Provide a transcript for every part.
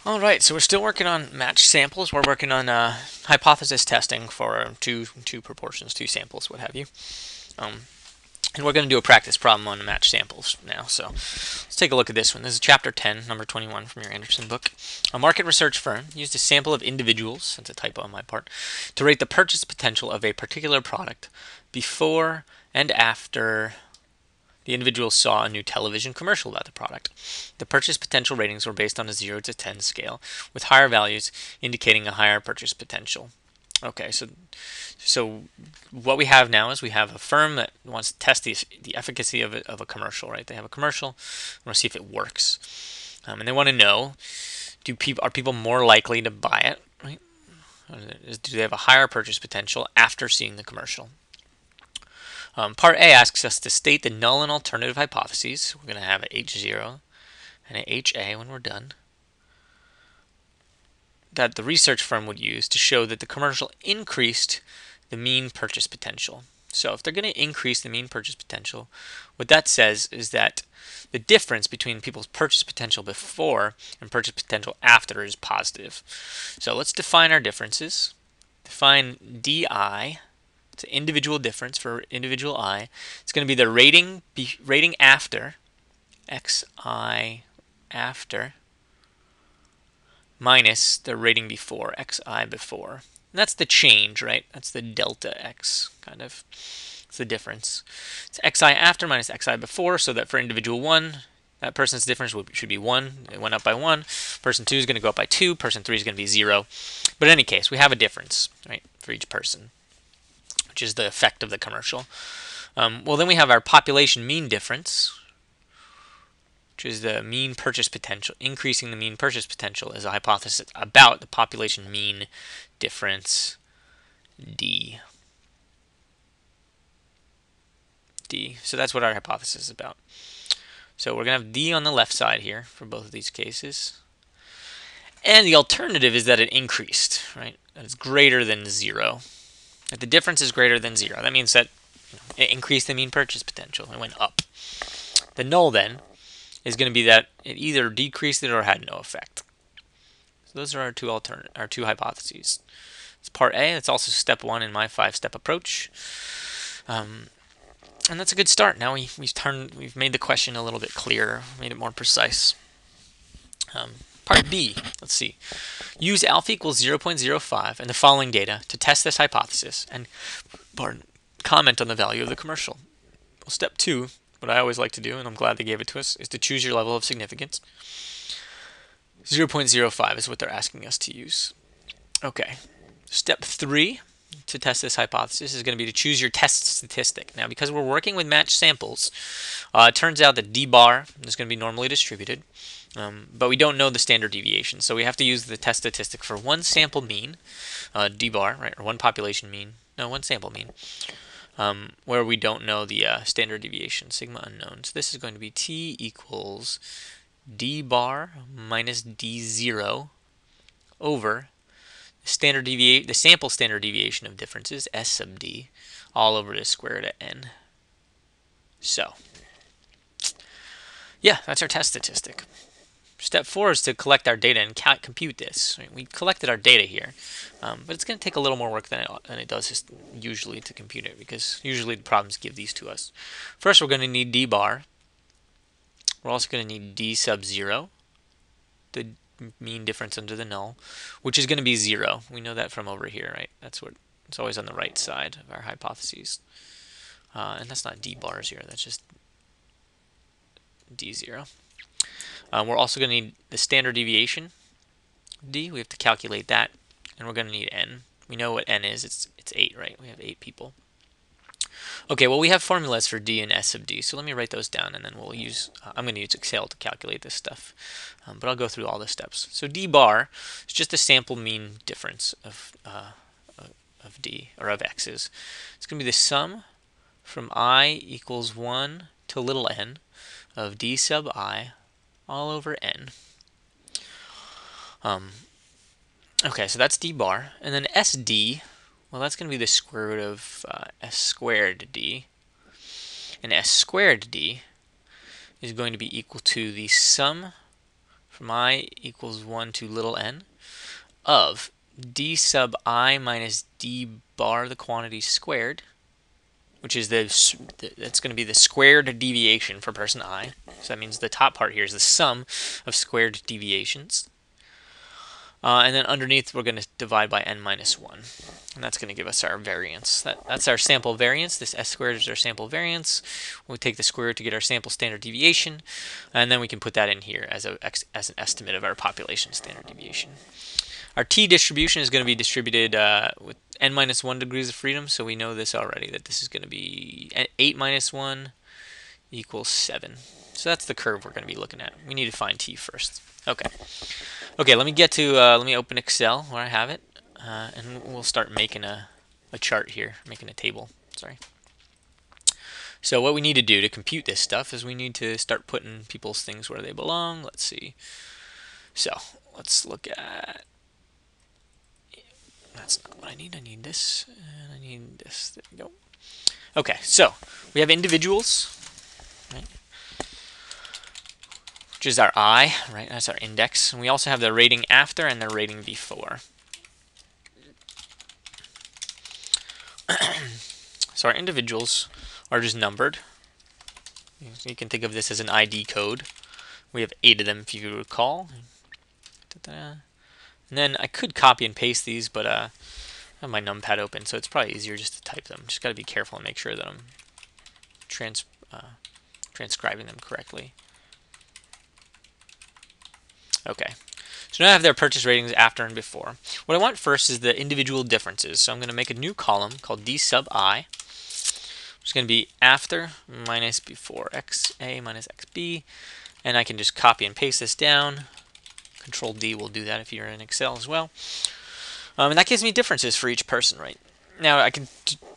All right, so we're still working on matched samples. We're working on hypothesis testing for two proportions, two samples, what have you. Um, and we're going to do a practice problem on matched samples now. So let's take a look at this one. This is chapter 10, number 21 from your Anderson book. A market research firm used a sample of individuals, that's a typo on my part, to rate the purchase potential of a particular product before and after the individuals saw a new television commercial about the product. The purchase potential ratings were based on a 0 to 10 scale, with higher values indicating a higher purchase potential. Okay, so what we have now is we have a firm that wants to test the efficacy of a commercial, right? They have a commercial, and want to see if it works, and they want to know: are people more likely to buy it, right? Do they have a higher purchase potential after seeing the commercial? Part A asks us to state the null and alternative hypotheses. We're going to have an H0 and an HA when we're done, that the research firm would use to show that the commercial increased the mean purchase potential. So if they're going to increase the mean purchase potential, what that says is that the difference between people's purchase potential before and purchase potential after is positive. So let's define our differences. Define DI. It's an individual difference for individual I. It's going to be the rating after, xi after, minus the rating before, xi before. And that's the change, right? That's the delta x, kind of. It's the difference. It's xi after minus xi before, so that for individual 1, that person's difference should be 1. It went up by 1. Person 2 is going to go up by 2. Person 3 is going to be 0. But in any case, we have a difference, right, for each person, which is the effect of the commercial. Well, then we have our population mean difference, which is the mean purchase potential. Increasing the mean purchase potential is a hypothesis about the population mean difference, D. So that's what our hypothesis is about. So we're going to have D on the left side here for both of these cases. And the alternative is that it increased, right? That it's greater than 0. That the difference is greater than 0. That means that it increased the mean purchase potential. It went up. The null then is going to be that it either decreased it or had no effect. So those are our two hypotheses. It's part A. That's also step 1 in my 5-step approach. And that's a good start. Now we've made the question a little bit clearer, made it more precise. Part B, let's see. Use alpha equals 0.05 and the following data to test this hypothesis and comment on the value of the commercial. Well, step 2, what I always like to do, and I'm glad they gave it to us, is to choose your level of significance. 0.05 is what they're asking us to use. Okay. Step 3 to test this hypothesis is going to be to choose your test statistic. Now, because we're working with matched samples, it turns out that D bar is going to be normally distributed, but we don't know the standard deviation. So we have to use the test statistic for one sample mean, D bar, right, or one population mean, no, one sample mean, where we don't know the standard deviation, sigma unknown. So this is going to be T equals D bar minus D0 over the sample standard deviation of differences, S sub D, all over the square root of n. So, yeah, that's our test statistic. Step 4 is to collect our data and compute this. We collected our data here, but it's going to take a little more work than it does usually to compute it, because usually the problems give these to us. First, we're going to need D bar. We're also going to need D sub 0, the mean difference under the null, which is going to be 0. We know that from over here, right? That's what it's always on the right side of our hypotheses. And that's not D bar 0, that's just D0. We're also going to need the standard deviation, D. We have to calculate that, and we're going to need n. We know what n is. It's 8, right? We have 8 people. Okay, well, we have formulas for D and S of D, so let me write those down, and then we'll use, I'm going to use Excel to calculate this stuff, but I'll go through all the steps. So D bar is just a sample mean difference of D, or of X's. It's going to be the sum from I equals 1 to little n of D sub I all over n. Okay, so that's D bar, and then SD, well, that's going to be the square root of S squared D. And S squared D is going to be equal to the sum from I equals 1 to little n of d sub I minus d bar, the quantity squared, which is that's going to be the squared deviation for person I. So that means the top part here is the sum of squared deviations. And then underneath we're going to divide by n minus 1. And that's going to give us our variance. That's our sample variance. This s squared is our sample variance. We take the square root to get our sample standard deviation. And then we can put that in here as an estimate of our population standard deviation. Our t distribution is going to be distributed with n minus 1 degrees of freedom. So we know this already, that this is going to be 8 minus 1 equals 7. So that's the curve we're going to be looking at. We need to find t first. Okay, let me open Excel where I have it, and we'll start making a chart here, making a table. Sorry. So what we need to do to compute this stuff is we need to start putting people's things where they belong. Let's see. So let's look at. That's not what I need. I need this, and I need this. There we go. Okay, so we have individuals, right? Which is our I, right? That's our index. And we also have the rating after and the rating before. So our individuals are just numbered. You can think of this as an ID code. We have 8 of them, if you recall. And then I could copy and paste these, but I have my numpad open, so it's probably easier just to type them. Just got to be careful and make sure that I'm transcribing them correctly. Okay, so now I have their purchase ratings after and before. What I want first is the individual differences. So I'm going to make a new column called d sub I, which is going to be after minus before, xa minus xb. And I can just copy and paste this down. Control D will do that if you're in Excel as well. And that gives me differences for each person, right? Now I can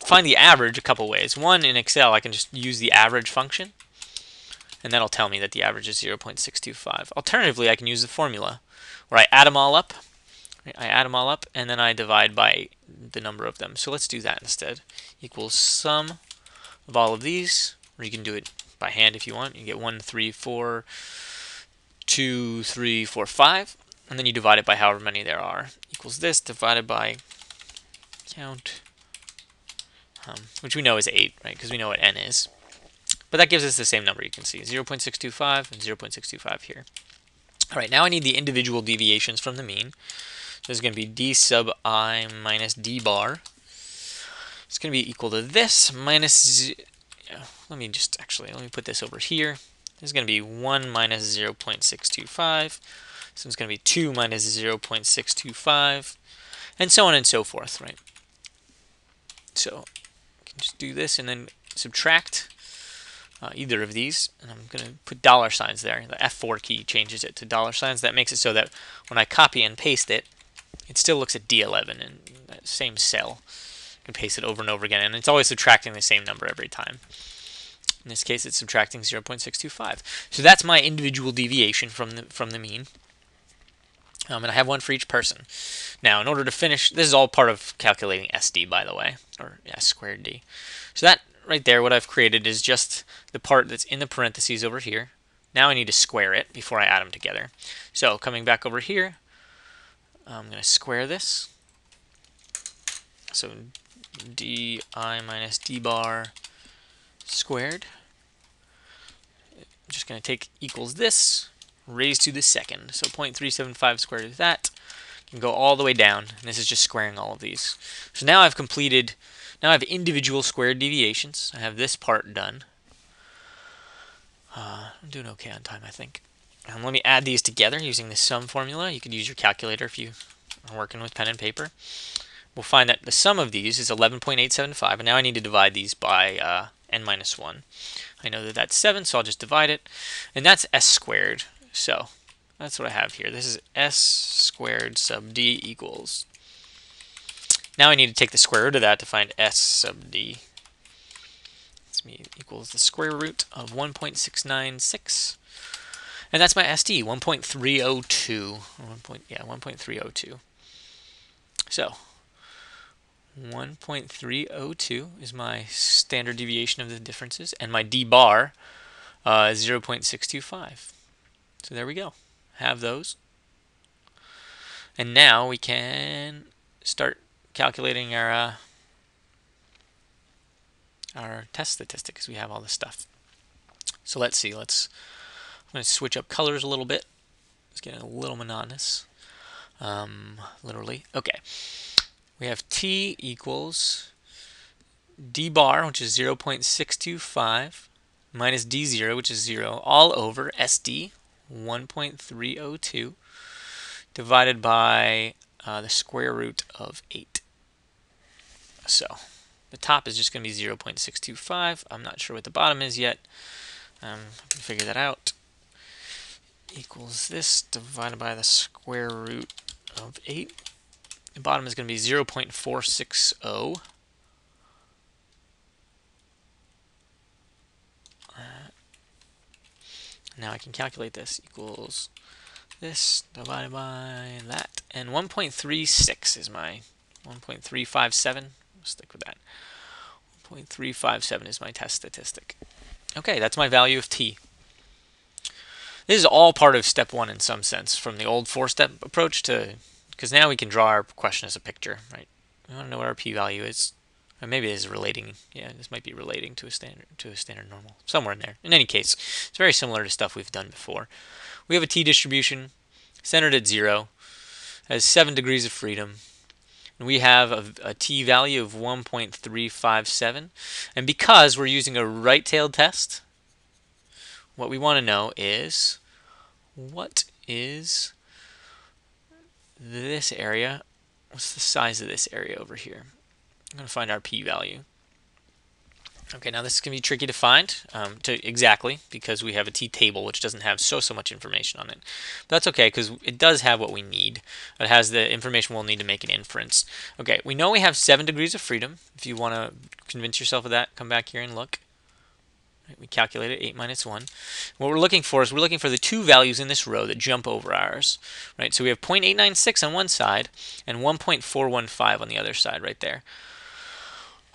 find the average a couple ways. One, in Excel, I can just use the average function, and that'll tell me that the average is 0.625. Alternatively, I can use the formula where I add them all up. And then I divide by the number of them. So let's do that instead. Equals sum of all of these, or you can do it by hand if you want. You get 1, 3, 4, 2, 3, 4, 5, and then you divide it by however many there are. Equals this divided by count, which we know is 8, right? Because we know what n is. But that gives us the same number. You can see 0.625 and 0.625 here. All right, now I need the individual deviations from the mean. This is going to be d sub I minus d bar. It's going to be equal to this minus. Let me put this over here. This is going to be 1 minus 0.625. So it's going to be 2 minus 0.625, and so on and so forth, right? So I can just do this and then subtract either of these, and I'm going to put dollar signs there. The F4 key changes it to dollar signs. That makes it so that when I copy and paste it, it still looks at D11 in that same cell. I can paste it over and over again, and it's always subtracting the same number every time. In this case, it's subtracting 0.625. So that's my individual deviation from the mean. And I have one for each person. Now, in order to finish, this is all part of calculating SD, by the way, or S squared D. So that right there, what I've created is just the part that's in the parentheses over here. Now I need to square it before I add them together. So coming back over here, I'm going to square this. So di minus d bar squared. I'm just going to take equals this, raised to the second. So 0.375 squared is that. You can go all the way down, and this is just squaring all of these. So now I've completed, now I have individual squared deviations. I have this part done. I'm doing okay on time, I think. Let me add these together using the sum formula. You could use your calculator if you are working with pen and paper. We'll find that the sum of these is 11.875, and now I need to divide these by n minus 1. I know that that's 7, so I'll just divide it, and that's s squared. So that's what I have here. This is s squared sub d equals. Now I need to take the square root of that to find s sub d. This equals the square root of 1.696. And that's my SD, 1.302. 1.302. So 1.302 is my standard deviation of the differences, and my d bar is 0.625. So there we go. have those. And now we can start calculating our test statistic because we have all this stuff. So let's see. I'm going to switch up colors a little bit. It's getting a little monotonous. Literally. Okay. We have t equals d bar, which is 0.625, minus d0, which is 0, all over SD, 1.302, divided by the square root of 8. So the top is just going to be 0.625. I'm not sure what the bottom is yet. I can figure that out. Equals this divided by the square root of 8. The bottom is going to be 0.460. Now I can calculate this. Equals this divided by that. And 1.36 is my 1.357. We'll stick with that. 1.357 is my test statistic. Okay, that's my value of t. This is all part of step 1 in some sense, from the old 4-step approach to, because now we can draw our question as a picture, right? We want to know what our p-value is. Or maybe it is relating. Yeah, this might be relating to a standard normal, somewhere in there. In any case, it's very similar to stuff we've done before. We have a t distribution centered at 0, has 7 degrees of freedom. And we have a t value of 1.357. And because we're using a right-tailed test, what we want to know is, what is this area? What's the size of this area over here? I'm going to find our p-value. Okay, now this is going to be tricky to find exactly because we have a t-table which doesn't have so much information on it. But that's okay because it does have what we need. It has the information we'll need to make an inference. Okay, we know we have 7 degrees of freedom. If you want to convince yourself of that, come back here and look. We calculated 8 minus 1. What we're looking for is we're looking for the 2 values in this row that jump over ours. Right? So we have 0.896 on one side and 1.415 on the other side right there.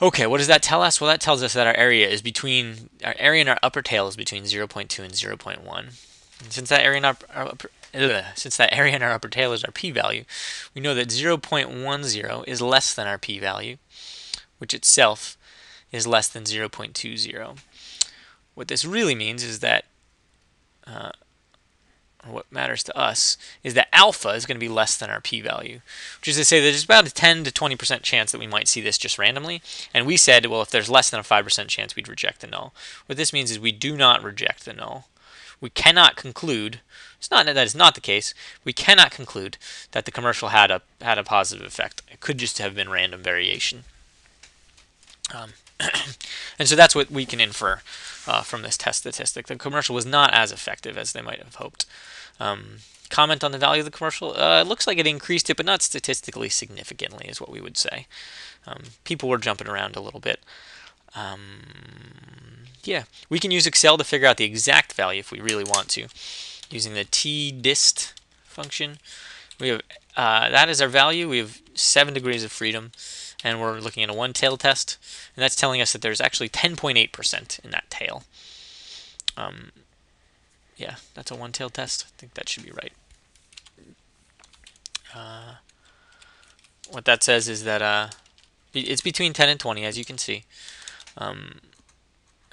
Okay, what does that tell us? Well, that tells us that our area in our upper tail is between 0.2 and 0.1. And since that area in our upper tail is our p-value, we know that 0.10 is less than our p-value, which itself is less than 0.20. What this really means is that, what matters to us, is that alpha is going to be less than our p-value, which is to say that there's about a 10 to 20% chance that we might see this just randomly. And we said, well, if there's less than a 5% chance, we'd reject the null. What this means is we do not reject the null. We cannot conclude, it's not that it's not the case, we cannot conclude that the commercial had a positive effect. It could just have been random variation. And so that's what we can infer from this test statistic. The commercial was not as effective as they might have hoped. Comment on the value of the commercial? It looks like it increased it, but not statistically significantly, is what we would say. People were jumping around a little bit. Yeah, we can use Excel to figure out the exact value if we really want to, using the tdist function. We have that is our value. We have 7 degrees of freedom, and we're looking at a one-tailed test, and that's telling us that there's actually 10.8% in that tail. Yeah, that's a one-tailed test. I think that should be right. What that says is that it's between 10 and 20, as you can see. And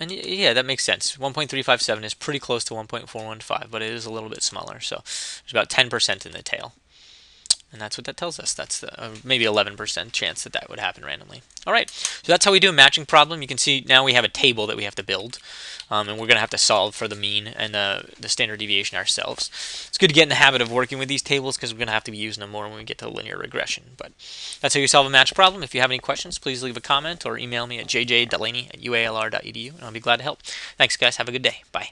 yeah, that makes sense. 1.357 is pretty close to 1.415, but it is a little bit smaller. So there's about 10% in the tail. And that's what that tells us. That's the maybe 11% chance that would happen randomly. All right, so that's how we do a matching problem. You can see now we have a table that we have to build, and we're going to have to solve for the mean and the standard deviation ourselves. It's good to get in the habit of working with these tables because we're going to have to be using them more when we get to linear regression. But that's how you solve a match problem. If you have any questions, please leave a comment or email me at jjdelaney@ualr.edu, and I'll be glad to help. Thanks, guys. Have a good day. Bye.